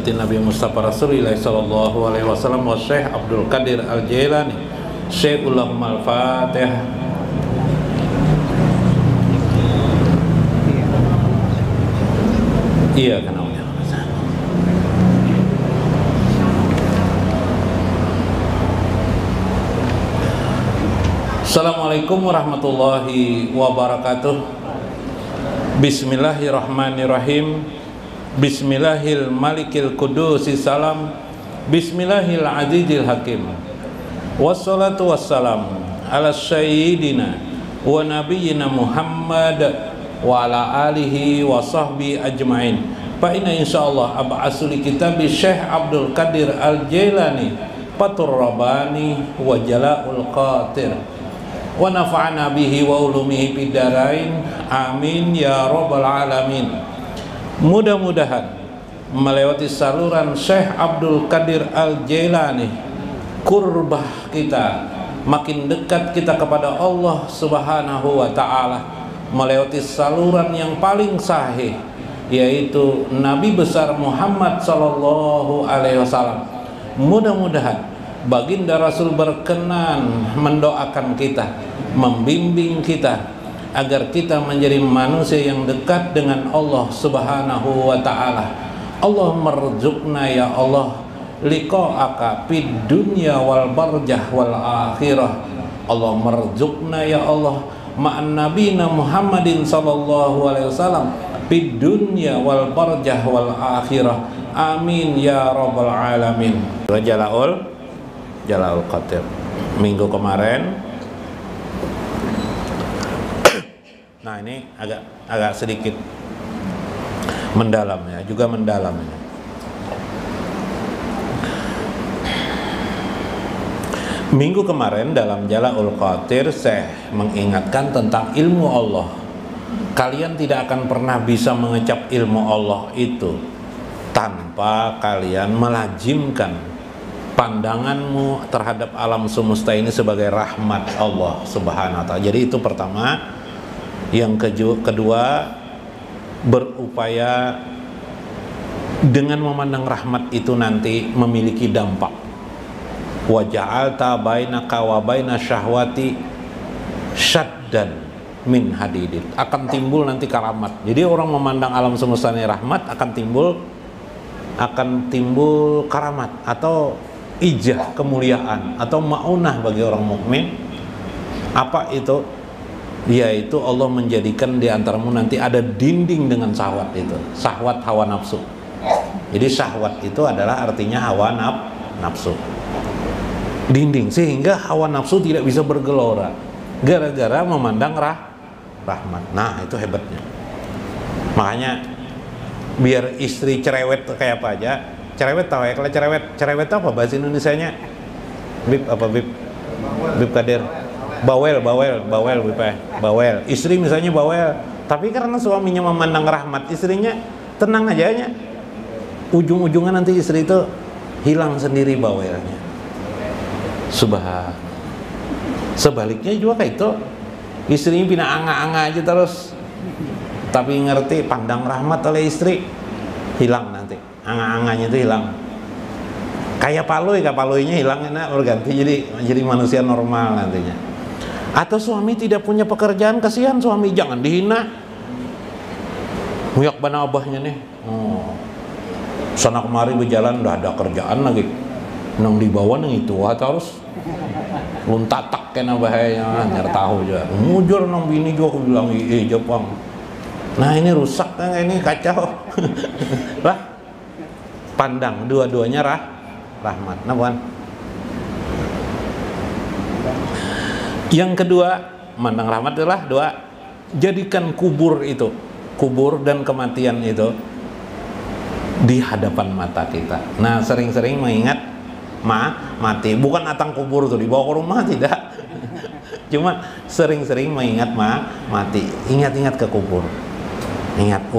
hadidratin Nabi Mustafa Rasulullah sallallahu alaihi wasallam wa Syekh Abdul Qadir Al-Jailani. Syekhul Al-Fatihah. Iya kan namanya. Assalamualaikum warahmatullahi wabarakatuh. Bismillahirrahmanirrahim. Bismillahil malikil kudusi salam. Bismillahil azizil hakim. Wassalatu wassalamu ala sayyidina wa nabiyyina Muhammad wa ala alihi wa sahbihi ajma'in. Fa inna insyaallah ab'asu li kitabi Syekh Abdul Qadir Al-Jailani Fathur Rabbani wa Jala'ul Qatir wa nafa'ana bihi wa ulumihi fid dharain. Amin ya rabbal alamin. Mudah-mudahan melewati saluran Syekh Abdul Qadir Al-Jailani, kurbah kita makin dekat kita kepada Allah Subhanahu wa ta'ala, melewati saluran yang paling sahih, yaitu Nabi besar Muhammad sallallahu alaihi wasallam. Mudah-mudahan baginda Rasul berkenan mendoakan kita, membimbing kita agar kita menjadi manusia yang dekat dengan Allah Subhanahu wa ta'ala. Allah merzuqna ya Allah liqa'aka fid dunya wal barjah wal akhirah. Allah merzuqna ya Allah ma'an nabiyina Muhammadin sallallahu alaihi wasallam fid dunya wal barjah wal akhirah. Amin ya rabbal alamin. Jala'ul Qatir minggu kemarin. Nah, ini agak sedikit mendalam ya, juga mendalam ya. Minggu kemarin dalam Jala'ul Qatir saya mengingatkan tentang ilmu Allah. Kalian tidak akan pernah bisa mengecap ilmu Allah itu tanpa kalian melazimkan pandanganmu terhadap alam semesta ini sebagai rahmat Allah Subhanahu wa ta'ala. Jadi itu pertama. Yang kedua, berupaya dengan memandang rahmat itu nanti memiliki dampak. Wa ja'alta bainaka wa baina syahwati syaddan min hadidin. Akan timbul nanti karamat. Jadi orang memandang alam semesta ini rahmat, akan timbul karamat atau ijah, kemuliaan atau maunah bagi orang mukmin. Apa itu? Yaitu Allah menjadikan di antaramu nanti ada dinding dengan syahwat itu, syahwat hawa nafsu. Jadi syahwat itu adalah artinya hawa nafsu. Dinding, sehingga hawa nafsu tidak bisa bergelora gara-gara memandang rahmat. Nah, itu hebatnya. Makanya biar istri cerewet kayak apa aja. Cerewet tahu ya, kalau cerewet apa bahasa Indonesianya? Bib apa bib? Bib Kadir. Bawel. Istri misalnya bawel, tapi karena suaminya memandang rahmat, istrinya tenang aja nya. Ujung-ujungnya nanti istri itu hilang sendiri bawelnya. Sebaliknya juga kayak itu, istrinya pindah anga-anga aja terus, tapi ngerti pandang rahmat oleh istri, hilang nanti, anga-anganya itu hilang. Kayak paluinya hilang, enak berganti jadi manusia normal nantinya. Atau suami tidak punya pekerjaan, kasihan suami, jangan dihina. Muyak bana abahnya nih, sana kemari berjalan udah ada kerjaan lagi, nang di bawah nang itu harus luntatak kena bahaya nyar tahu juga. Mujur nang bini juga aku bilang Jepang. Nah ini rusak kan, ini kacau. Lah, pandang dua-duanya rahmat. Nah bukan. Yang kedua, mandang rahmat adalah doa. Jadikan kubur dan kematian itu di hadapan mata kita. Nah, sering-sering mengingat mati. Bukan atang kubur tuh dibawa ke rumah, tidak. Cuma sering-sering mengingat mati. Ingat-ingat ke kubur. Ingat,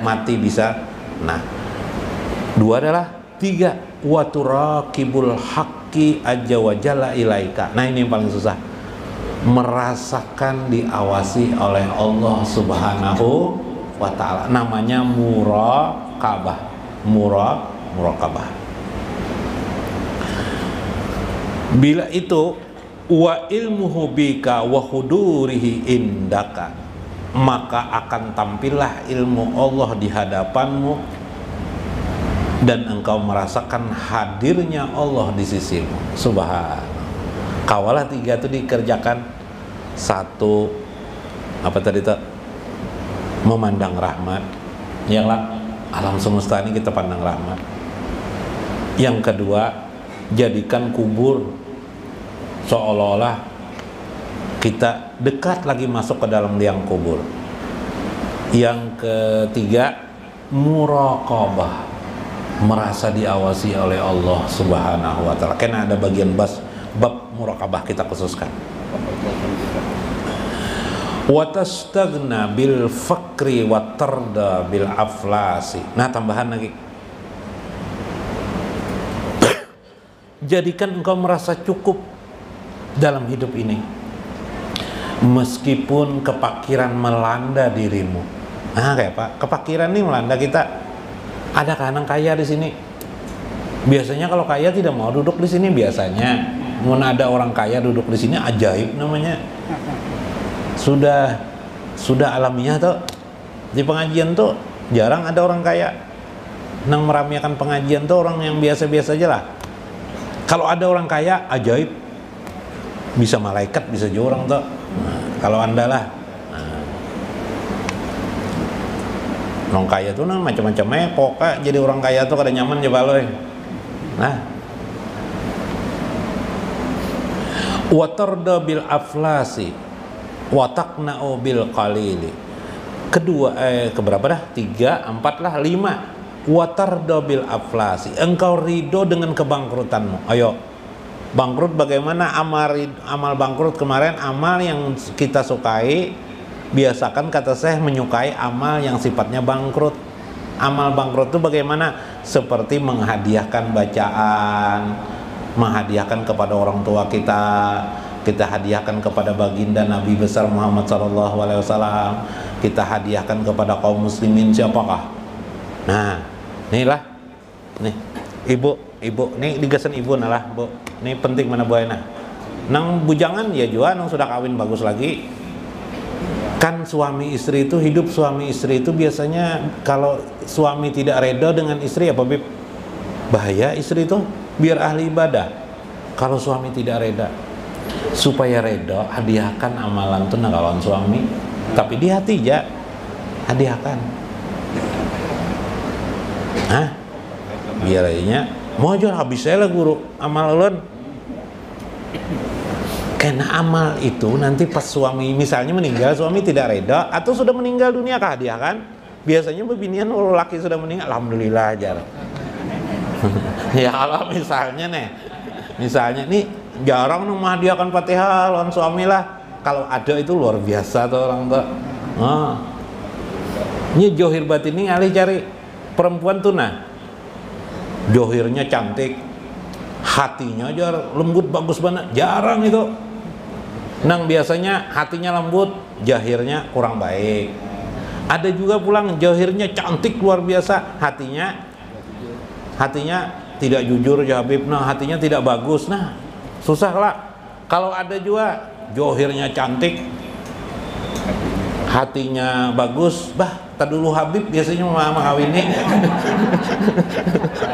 mati bisa. Nah, dua adalah tiga. Wa turakibul haqqi ajja wa jalla ilaika. Nah, ini yang paling susah. Merasakan diawasi oleh Allah Subhanahu wa ta'ala. Namanya muraqabah. muraqabah. Bila itu wa ilmuhu bika wa hudurihi indaka, maka akan tampillah ilmu Allah di hadapanmu dan engkau merasakan hadirnya Allah di sisimu. Subhanallah. Kawalah 3 itu dikerjakan. 1, apa tadi tuh? Memandang rahmat. Yang alam semesta ini kita pandang rahmat. Yang kedua, jadikan kubur seolah-olah kita dekat lagi masuk ke dalam liang kubur. Yang ketiga, muraqabah, merasa diawasi oleh Allah Subhanahu wa taala. Karena ada bagian bab muraqabah kita khususkan. Wa tastaghna bil fakri wa tarda bil aflasi. Nah, tambahan lagi. Jadikan engkau merasa cukup dalam hidup ini, meskipun kepakiran melanda dirimu. Nah, kayak apa? Kepakiran nih melanda kita. Ada anak kaya di sini. Biasanya kalau kaya tidak mau duduk di sini biasanya. Mau ada orang kaya duduk di sini ajaib namanya. Sudah alamiah tuh. Di pengajian tuh jarang ada orang kaya. Nang meramaikan pengajian tuh orang yang biasa-biasa aja lah. Kalau ada orang kaya ajaib. Bisa malaikat, bisa juga orang tuh. Nah, kalau Anda lah. Orang kaya tuh nah macam-macamnya pokoknya jadi orang kaya tuh kada nyaman coba loh. Nah, wa tarda bil aflasi wa taqna'u bil qalili. Kedua keberapa dah? 3, 4 lah, 5. Wa tarda bil aflasi, engkau ridho dengan kebangkrutanmu. Ayo, bangkrut bagaimana? Amal bangkrut kemarin, amal yang kita sukai. Biasakan kata saya menyukai amal yang sifatnya bangkrut. Amal bangkrut itu bagaimana? Seperti menghadiahkan bacaan, menghadiahkan kepada orang tua kita, kita hadiahkan kepada baginda Nabi besar Muhammad SAW, kita hadiahkan kepada kaum muslimin siapakah? Nah, inilah, nih ibu, nih digasan ibu nalah bu, nih penting mana bu enak. Nang bujangan ya juga, nang sudah kawin bagus lagi. Kan suami istri itu, hidup suami istri itu biasanya kalau suami tidak reda dengan istri apa Bib? Bahaya istri itu, biar ahli ibadah. Kalau suami tidak reda, supaya reda, hadiahkan amalan itu nakawan suami. Tapi di hati ya, hadiahkan. Hah? Biar aja mau jual habis saya lah guru amal ulun. Karena amal itu nanti pas suami misalnya meninggal, suami tidak reda atau sudah meninggal dunia kah hadiah kan? Biasanya bebinian laki sudah meninggal, alhamdulillah aja. Ya kalau misalnya nih jarang menghadiahkan Fatihah lawan suami lah. Kalau ada itu luar biasa tuh orang tuh. Ini johir batin ini alih cari perempuan tuh nah. Johirnya cantik, hatinya aja lembut bagus banget, jarang itu. Nang biasanya hatinya lembut, jahirnya kurang baik. Ada juga pulang johirnya cantik luar biasa, hatinya tidak jujur ya Habib. Nah, hatinya tidak bagus. Nah, susah lah. Kalau ada juga johirnya cantik, hatinya bagus, tak dulu Habib biasanya mau kawin nih.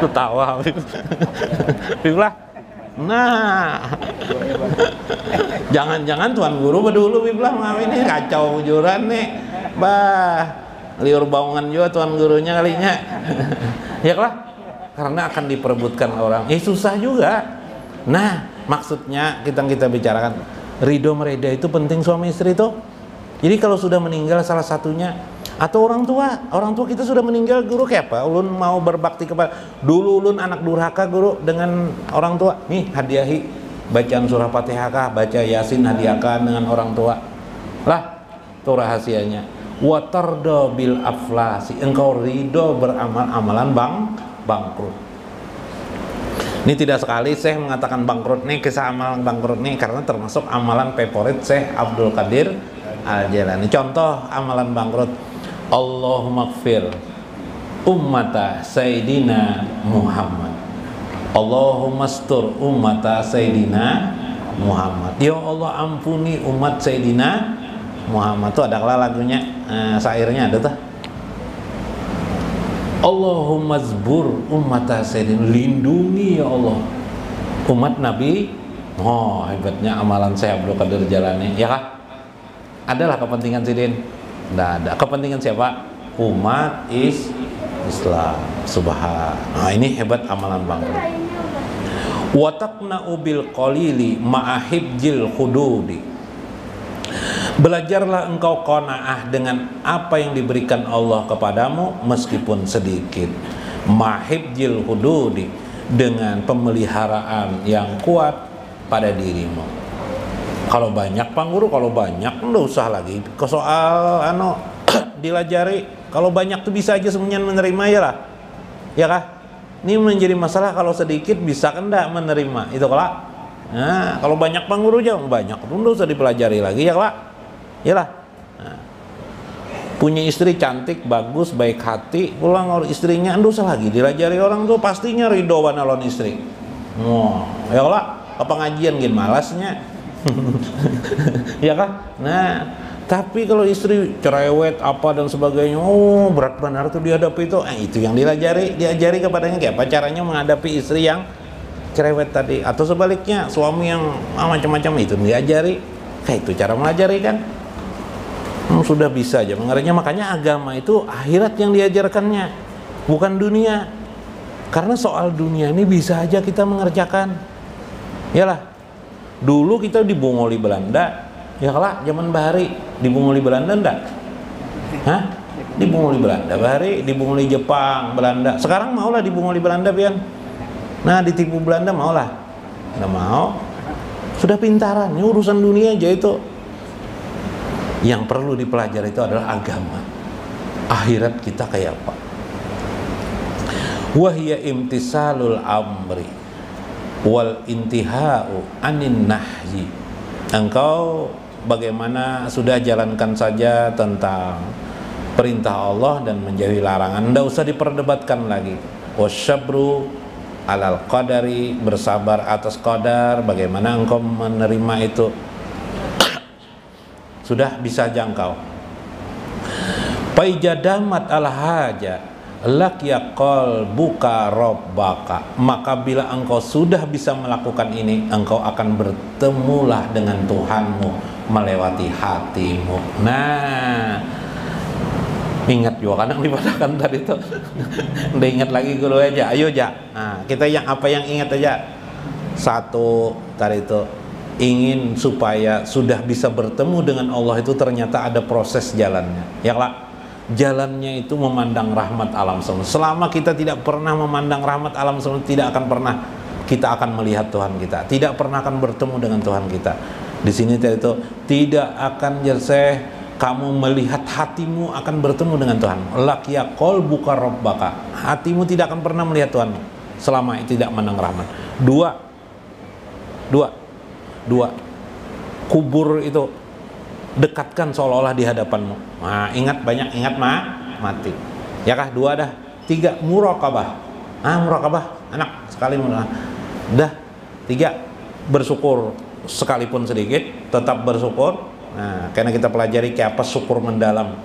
Ketawa Habib. Habib lah. Nah, jangan-jangan Tuan Guru berdulu bilang ini kacau bujuran nih, liur baungan juga Tuan Gurunya kalinya. Ya lah, karena akan diperebutkan orang. Susah juga. Nah, maksudnya kita bicarakan ridho mereda itu penting suami istri itu. Jadi kalau sudah meninggal salah satunya atau orang tua kita sudah meninggal, guru kayak apa? Ulun mau berbakti kepada dulu ulun anak durhaka guru dengan orang tua. Nih hadiahi bacaan surah Fatihah kah, baca Yasin hadiahkan dengan orang tua. Lah, itu rahasianya. Wa tarda bil aflasi, engkau ridho beramal amalan bangkrut. Ini tidak sekali Syekh mengatakan bangkrut nih, kisah amalan bangkrut nih karena termasuk amalan favorit Syekh Abdul Qadir Al-Jailani. Contoh amalan bangkrut, Allahumma gfir ummata Sayyidina Muhammad. Allahumma astur ummata Sayyidina Muhammad. Ya Allah ampuni umat Sayyidina Muhammad. Tuh ada lagunya, syairnya ada tuh. Allahumma zbur ummata Sayyidina, lindungi ya Allah umat Nabi. Oh hebatnya amalan saya Abdul Qadir Jalani, ya kah? Adalah kepentingan Sidin? Tidak ada. Kepentingan siapa? Umat Islam. Subhan. Nah ini hebat amalan Bang. Watakna'u bil qalili ma'ahibjil hududi. Belajarlah engkau qanaah dengan apa yang diberikan Allah kepadamu meskipun sedikit. Ma'ahibjil hududi, dengan pemeliharaan yang kuat pada dirimu. Kalau banyak Pak Guru, kalau banyak enggak usah lagi ke soal dilajari. Kalau banyak tuh bisa aja semuanya menerima ya lah. Ya kah? Ini menjadi masalah kalau sedikit bisa kan enggak menerima. Itu kalau. Nah, kalau banyak Pak Guru aja banyak tuh enggak usah dipelajari lagi ya lah. Ya lah. Nah, punya istri cantik, bagus, baik hati, pulang istrinya enggak usah lagi dilajari orang tuh pastinya ridho wanalon istri. Oh, ya lah. Ke pengajian gini malasnya. Ya kan? Nah, tapi kalau istri cerewet apa dan sebagainya, oh berat benar tuh dihadapi itu yang diajari kepadanya kayak apa caranya menghadapi istri yang cerewet tadi, atau sebaliknya suami yang macam-macam itu diajari kayak itu cara mengajari kan. Sudah bisa aja mengertinya. Makanya agama itu akhirat yang diajarkannya, bukan dunia. Karena soal dunia ini bisa aja kita mengerjakan. Yalah. Dulu kita di Bungoli Belanda, ya lah zaman Bahari di Bungoli Belanda enggak? Hah? Di Bungoli Belanda, Bahari di Bungoli Jepang, Belanda. Sekarang maulah di Bungoli Belanda pian. Nah, ditipu Belanda maulah. Enggak mau. Sudah pintaran, ini urusan dunia aja itu. Yang perlu dipelajari itu adalah agama. Akhirat kita kayak apa? Wahya imtisalul amri wal intihau anin nahyi. Engkau bagaimana sudah jalankan saja tentang perintah Allah dan menjauhi larangan, tidak usah diperdebatkan lagi. Wasyabru alal qadari, bersabar atas qadar, bagaimana engkau menerima itu sudah bisa jangkau. Paijadamat al haja lak yaqal buka rabbaka, maka bila engkau sudah bisa melakukan ini, engkau akan bertemulah dengan Tuhanmu melewati hatimu. Nah, ingat juga kadang dipadakan tadi itu. Udah ingat lagi dulu aja. Ayo aja. Nah, kita yang apa yang ingat aja. Satu tadi itu ingin supaya sudah bisa bertemu dengan Allah itu ternyata ada proses jalannya. Ya lah. Jalannya itu memandang rahmat alam semesta. Selama kita tidak pernah memandang rahmat alam semesta, tidak akan pernah kita akan melihat Tuhan kita, tidak pernah akan bertemu dengan Tuhan kita. Di sini itu tidak akan jerseh kamu melihat hatimu akan bertemu dengan Tuhan. Lakia qalbuka rabbaka, hatimu tidak akan pernah melihat Tuhan selama tidak memandang rahmat. Dua kubur itu dekatkan seolah-olah di hadapanmu. Nah, ingat banyak, ingat mati. Ya kah? Dua dah. Tiga, muraqabah. Muraqabah anak sekali dah. Tiga, bersyukur sekalipun sedikit, tetap bersyukur. Nah, karena kita pelajari kayak apa syukur mendalam.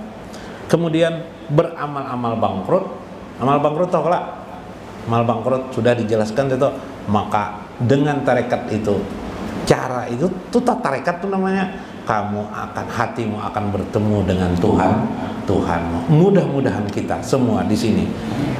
Kemudian beramal-amal bangkrut. Amal bangkrut tau lah. Amal bangkrut sudah dijelaskan itu. Maka dengan tarekat itu, cara itu tuh tarekat tuh namanya, hatimu akan bertemu dengan Tuhanmu. Mudah-mudahan kita semua di sini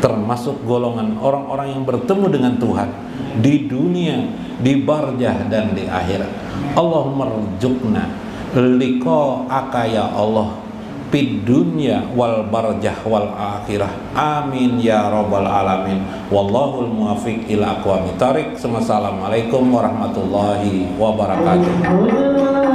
termasuk golongan orang-orang yang bertemu dengan Tuhan di dunia, di barzah dan di akhirat. Allahumma rzuqna liqa'aka ya Allah fid dunya wal barzah wal akhirah. Amin ya rabbal alamin. Wallahul muwaffiq ila aqwamit thariq. Wassalamualaikum warahmatullahi wabarakatuh.